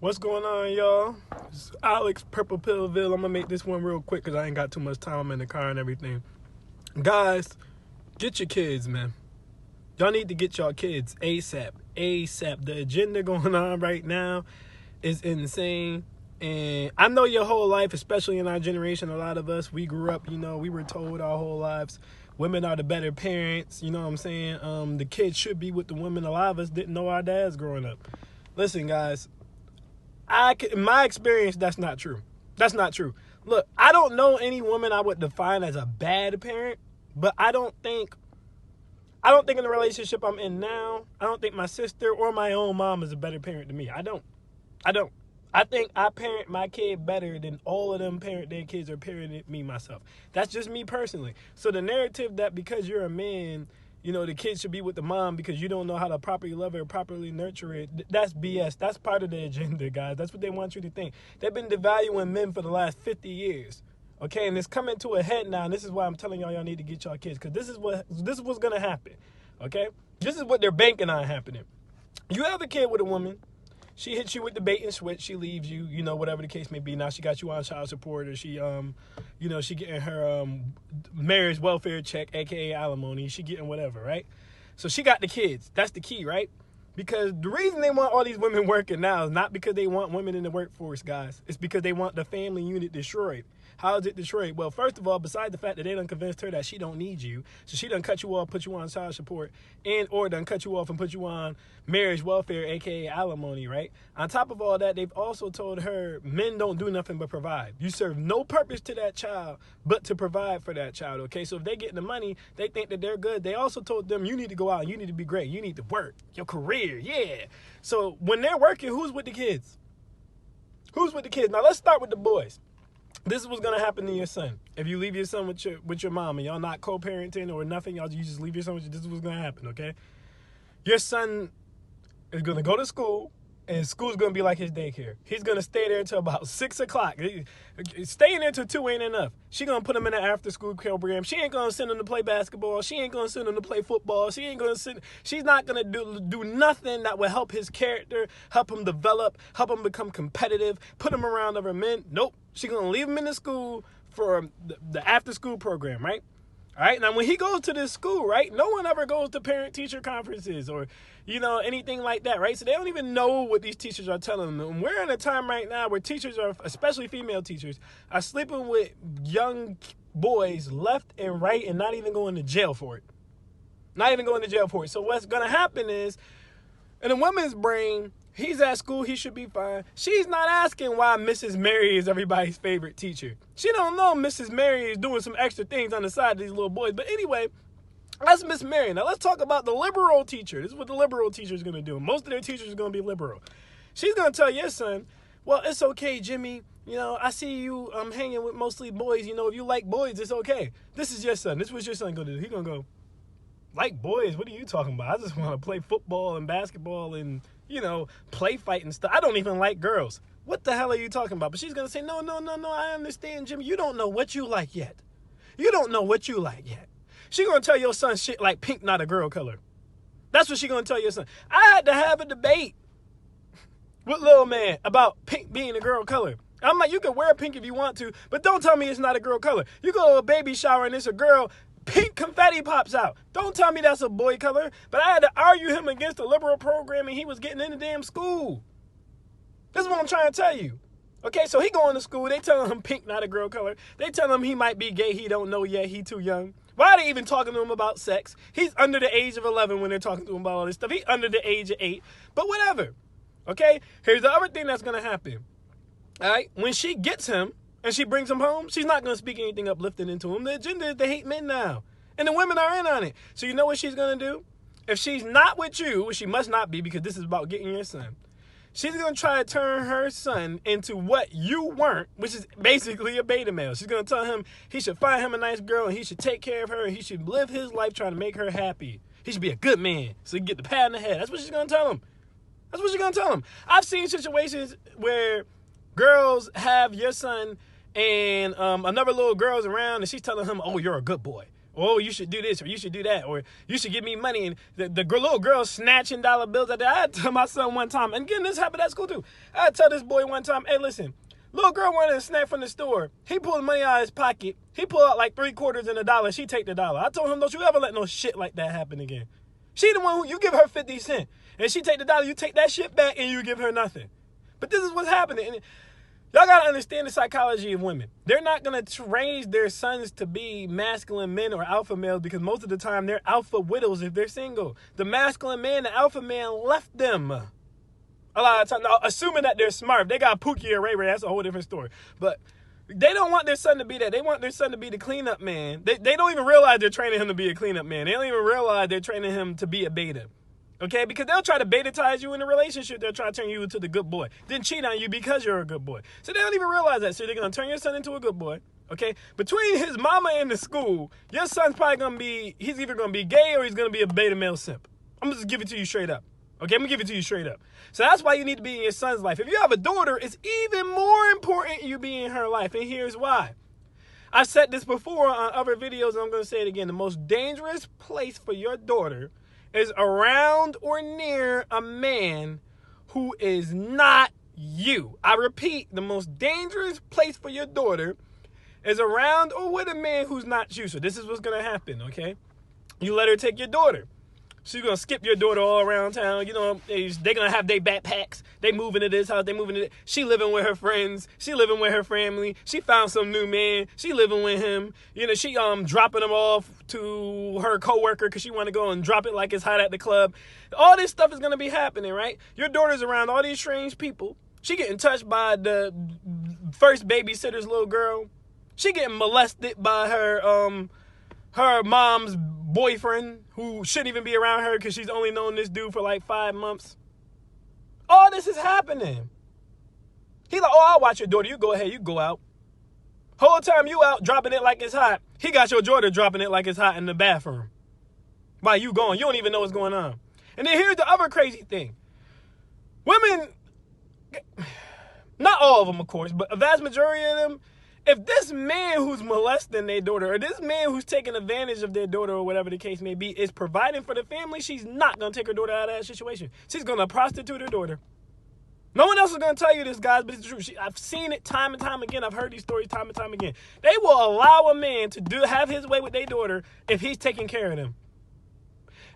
What's going on, y'all? It's Alex Purple Pillville. I'm gonna make this one real quick because I ain't got too much time. I'm in the car and everything. Guys, get your kids, man. Y'all need to get y'all kids ASAP. ASAP. The agenda going on right now is insane. And I know your whole life, especially in our generation, a lot of us, we grew up, we were told our whole lives, women are the better parents, you know what I'm saying? The kids should be with the women. A lot of us didn't know our dads growing up. Listen, guys, in my experience, that's not true. That's not true. Look, I don't know any woman I would define as a bad parent, but I don't think in the relationship I'm in now, I don't think my sister or my own mom is a better parent than me. I don't. I think I parent my kid better than all of them parent their kids or parented me myself. That's just me personally. So the narrative that because you're a man, the kid should be with the mom because you don't know how to properly love it or properly nurture it, that's BS. That's part of the agenda, guys. That's what they want you to think. They've been devaluing men for the last 50 years. Okay, and it's coming to a head now, and this is why I'm telling y'all need to get y'all kids, because this is what's gonna happen. Okay? This is what they're banking on happening. You have a kid with a woman. She hits you with the bait and switch. She leaves you, whatever the case may be. Now she got you on child support, or she getting her marriage welfare check, aka alimony. She getting whatever, right? So she got the kids. That's the key, right? Because the reason they want all these women working now is not because they want women in the workforce, guys. It's because they want the family unit destroyed. How is it destroyed? Well, first of all, besides the fact that they done convinced her that she don't need you, so she done cut you off, put you on child support, or done cut you off and put you on marriage welfare, aka alimony, right? On top of all that, they've also told her men don't do nothing but provide. You serve no purpose to that child but to provide for that child, okay? So if they get the money, they think that they're good. They also told them you need to go out and you need to be great. You need to work, your career, yeah. So when they're working, who's with the kids? Who's with the kids? Now let's start with the boys. This is what's gonna happen to your son. If you leave your son with your mom and y'all not co-parenting or nothing, you just leave your son with you, this is what's gonna happen, okay? Your son is gonna go to school, and school's gonna be like his daycare. He's gonna stay there until about 6 o'clock. Staying there till 2 ain't enough. She gonna put him in an after-school program. She ain't gonna send him to play basketball. She ain't gonna send him to play football. She's not gonna do nothing that will help his character, help him develop, help him become competitive, put him around other men. Nope. She's gonna leave him in the school for the after-school program, right? All right, now when he goes to this school, right, no one ever goes to parent-teacher conferences or, anything like that, right? So they don't even know what these teachers are telling them. And we're in a time right now where teachers are, especially female teachers, are sleeping with young boys left and right and not even going to jail for it. Not even going to jail for it. So what's going to happen is, in a woman's brain, he's at school, he should be fine. She's not asking why Mrs. Mary is everybody's favorite teacher. She don't know Mrs. Mary is doing some extra things on the side of these little boys. But anyway, that's Miss Mary. Now let's talk about the liberal teacher. This is what the liberal teacher is going to do. Most of their teachers are going to be liberal. She's going to tell your son, well, it's okay, Jimmy. I see you hanging with mostly boys. If you like boys, it's okay. This is your son. This is what your son going to do. He's going to go, like boys? What are you talking about? I just want to play football and basketball and play fight and stuff. I don't even like girls. What the hell are you talking about? But she's going to say, no, I understand, Jimmy. You don't know what you like yet. You don't know what you like yet. She's going to tell your son shit like pink not a girl color. That's what she's going to tell your son. I had to have a debate with Lil Man about pink being a girl color. I'm like, you can wear pink if you want to, but don't tell me it's not a girl color. You go to a baby shower and it's a girl, pink confetti pops out. Don't tell me that's a boy color. But I had to argue him against the liberal program and he was getting in the damn school. This is what I'm trying to tell you. Okay, so he going to school. They telling him pink not a girl color. They tell him he might be gay. He don't know yet. He too young. Why are they even talking to him about sex? He's under the age of 11 when they're talking to him about all this stuff. He's under the age of 8. But whatever. Okay, here's the other thing that's going to happen. All right, when she gets him, and she brings him home, she's not going to speak anything uplifting into him. The agenda is to hate men now. And the women are in on it. So you know what she's going to do? If she's not with you, which she must not be because this is about getting your son, she's going to try to turn her son into what you weren't, which is basically a beta male. She's going to tell him he should find him a nice girl and he should take care of her and he should live his life trying to make her happy. He should be a good man so he can get the pat in the head. That's what she's going to tell him. That's what she's going to tell him. I've seen situations where girls have your son and another little girl's around and she's telling him, oh, you're a good boy. Oh, you should do this, or you should do that, or you should give me money. And the little girl snatching dollar bills out there. I had to tell my son one time, and again, this happened at school too. I had to tell this boy one time, hey, listen, little girl wanted a snack from the store. He pulled money out of his pocket. He pulled out like 3 quarters and $1. She take the dollar. I told him, don't you ever let no shit like that happen again. She the one who, you give her 50 cents, and she take the dollar, you take that shit back, and you give her nothing. But this is what's happening. And y'all got to understand the psychology of women. They're not going to raise their sons to be masculine men or alpha males because most of the time they're alpha widows if they're single. The masculine man, the alpha man left them. A lot of times, now, assuming that they're smart. If they got Pookie or Ray Ray, that's a whole different story. But they don't want their son to be that. They want their son to be the cleanup man. They don't even realize they're training him to be a cleanup man. They don't even realize they're training him to be a beta. Okay, because they'll try to beta-tize you in a relationship. They'll try to turn you into the good boy. Then cheat on you because you're a good boy. So they don't even realize that. So they're going to turn your son into a good boy. Okay, between his mama and the school, your son's probably going to be, he's either going to be gay or he's going to be a beta male simp. I'm going to just give it to you straight up. Okay, I'm going to give it to you straight up. So that's why you need to be in your son's life. If you have a daughter, it's even more important you be in her life. And here's why. I've said this before on other videos, and I'm going to say it again. The most dangerous place for your daughter is around or near a man who is not you. I repeat, the most dangerous place for your daughter is around or with a man who's not you. So this is what's going to happen, okay? You let her take your daughter. She's going to skip your daughter all around town. You know, they're going to have their backpacks. They moving to this house. They moving to this. She living with her friends. She living with her family. She found some new man. She living with him. You know, she dropping them off to her coworker because she want to go and drop it like it's hot at the club. All this stuff is going to be happening, right? Your daughter's around all these strange people. She getting touched by the first babysitter's little girl. She getting molested by her mom's boyfriend who shouldn't even be around her because she's only known this dude for like 5 months. All this is happening. He like, oh, I'll watch your daughter. You go ahead. You go out. Whole time you out dropping it like it's hot. He got your daughter dropping it like it's hot in the bathroom. While you going, you don't even know what's going on. And then here's the other crazy thing. Women, not all of them, of course, but a vast majority of them, if this man who's molesting their daughter or this man who's taking advantage of their daughter or whatever the case may be is providing for the family, she's not going to take her daughter out of that situation. She's going to prostitute her daughter. No one else is going to tell you this, guys, but it's true. I've seen it time and time again. I've heard these stories time and time again. They will allow a man to have his way with their daughter if he's taking care of them.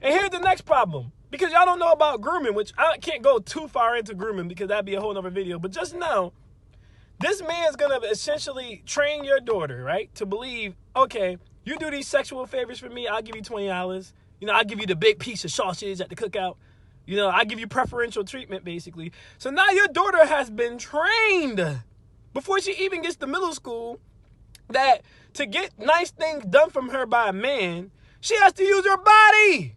And here's the next problem. Because y'all don't know about grooming, which I can't go too far into grooming because that'd be a whole other video. But just know, this man's going to essentially train your daughter, right, to believe, okay, you do these sexual favors for me, I'll give you $20. You know, I'll give you the big piece of sausage at the cookout. You know, I give you preferential treatment, basically. So now your daughter has been trained before she even gets to middle school that to get nice things done from her by a man, she has to use her body.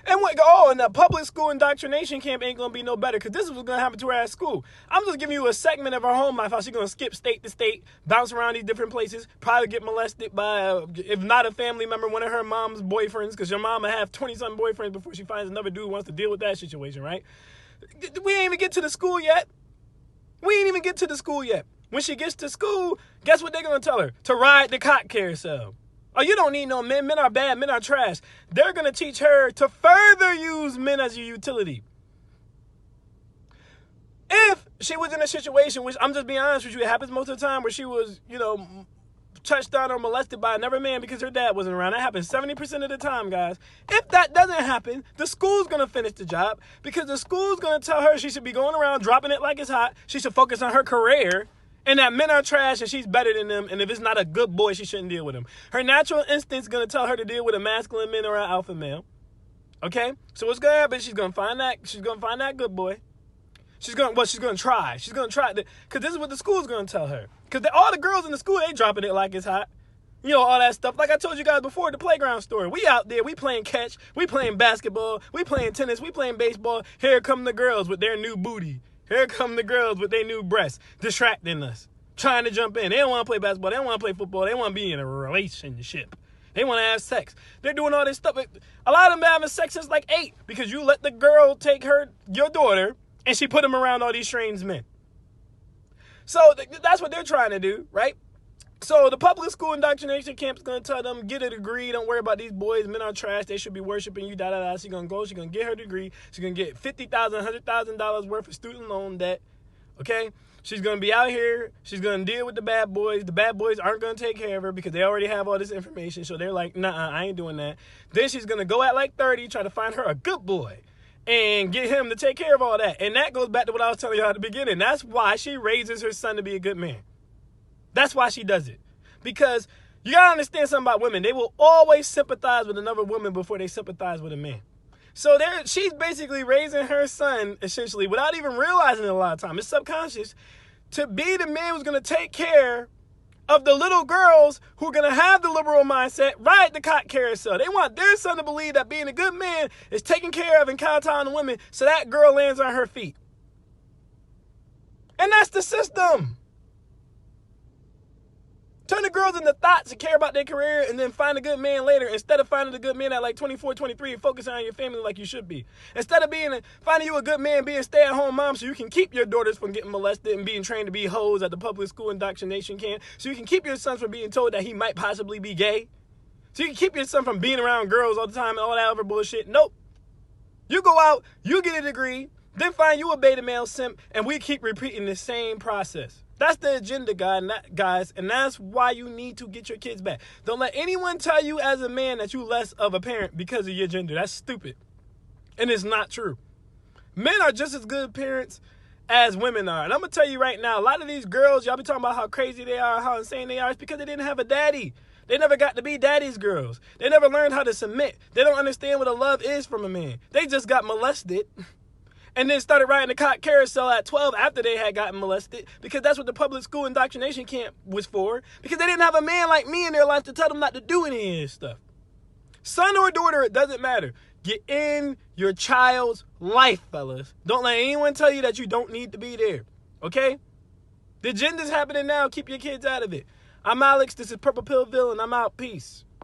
And and the public school indoctrination camp ain't going to be no better because this is what's going to happen to her at school. I'm just giving you a segment of her home life, how she's going to skip state to state, bounce around these different places, probably get molested by, if not a family member, one of her mom's boyfriends, because your mom will have 20-something boyfriends before she finds another dude who wants to deal with that situation, right? We ain't even get to the school yet. When she gets to school, guess what they're going to tell her? To ride the cock carousel. Oh, you don't need no men. Men are bad. Men are trash. They're going to teach her to further use men as a utility. If she was in a situation, which I'm just being honest with you, it happens most of the time where she was, you know, touched on or molested by another man because her dad wasn't around. That happens 70% of the time, guys. If that doesn't happen, the school's going to finish the job because the school's going to tell her she should be going around dropping it like it's hot. She should focus on her career. And that men are trash and she's better than them. And if it's not a good boy, she shouldn't deal with him. Her natural instinct's going to tell her to deal with a masculine man or an alpha male. Okay? So what's going to happen? She's going to find that good boy. She's going to try. She's going to try. Because this is what the school's going to tell her. Because all the girls in the school, they dropping it like it's hot. You know, all that stuff. Like I told you guys before, the playground story. We out there. We playing catch. We playing basketball. We playing tennis. We playing baseball. Here come the girls with their new booty. Here come the girls with their new breasts, distracting us, trying to jump in. They don't want to play basketball. They don't want to play football. They want to be in a relationship. They want to have sex. They're doing all this stuff. A lot of them having sex since like 8 because you let the girl take your daughter, and she put them around all these strange men. So that's what they're trying to do, right? So the public school indoctrination camp is going to tell them, get a degree. Don't worry about these boys. Men are trash. They should be worshiping you. Da, da, da. She's going to go. She's going to get her degree. She's going to get $50,000, $100,000 worth of student loan debt. Okay? She's going to be out here. She's going to deal with the bad boys. The bad boys aren't going to take care of her because they already have all this information. So they're like, nah, I ain't doing that. Then she's going to go at like 30, try to find her a good boy and get him to take care of all that. And that goes back to what I was telling you at the beginning. That's why she raises her son to be a good man. That's why she does it. Because you got to understand something about women. They will always sympathize with another woman before they sympathize with a man. So she's basically raising her son, essentially, without even realizing it a lot of time. It's subconscious. To be the man who's going to take care of the little girls who are going to have the liberal mindset, ride the cock carousel. They want their son to believe that being a good man is taking care of and kowtowing to women so that girl lands on her feet. And that's the system. Turn the girls into thoughts and care about their career and then find a good man later instead of finding a good man at like 24, 23 and focusing on your family like you should be. Instead of finding you a good man, being a stay-at-home mom so you can keep your daughters from getting molested and being trained to be hoes at the public school indoctrination camp, so you can keep your son from being told that he might possibly be gay, so you can keep your son from being around girls all the time and all that other bullshit. Nope. You go out, you get a degree, then find you a beta male simp, and we keep repeating the same process. That's the agenda, guys, and that's why you need to get your kids back. Don't let anyone tell you as a man that you're less of a parent because of your gender. That's stupid, and it's not true. Men are just as good parents as women are, and I'm going to tell you right now, a lot of these girls, y'all be talking about how crazy they are, how insane they are. It's because they didn't have a daddy. They never got to be daddy's girls. They never learned how to submit. They don't understand what a love is from a man. They just got molested. And then started riding the cock carousel at 12 after they had gotten molested, because that's what the public school indoctrination camp was for, because they didn't have a man like me in their life to tell them not to do any of this stuff. Son or daughter, it doesn't matter. Get in your child's life, fellas. Don't let anyone tell you that you don't need to be there, okay? The agenda's happening now. Keep your kids out of it. I'm Alex. This is Purple Pillville, and I'm out. Peace.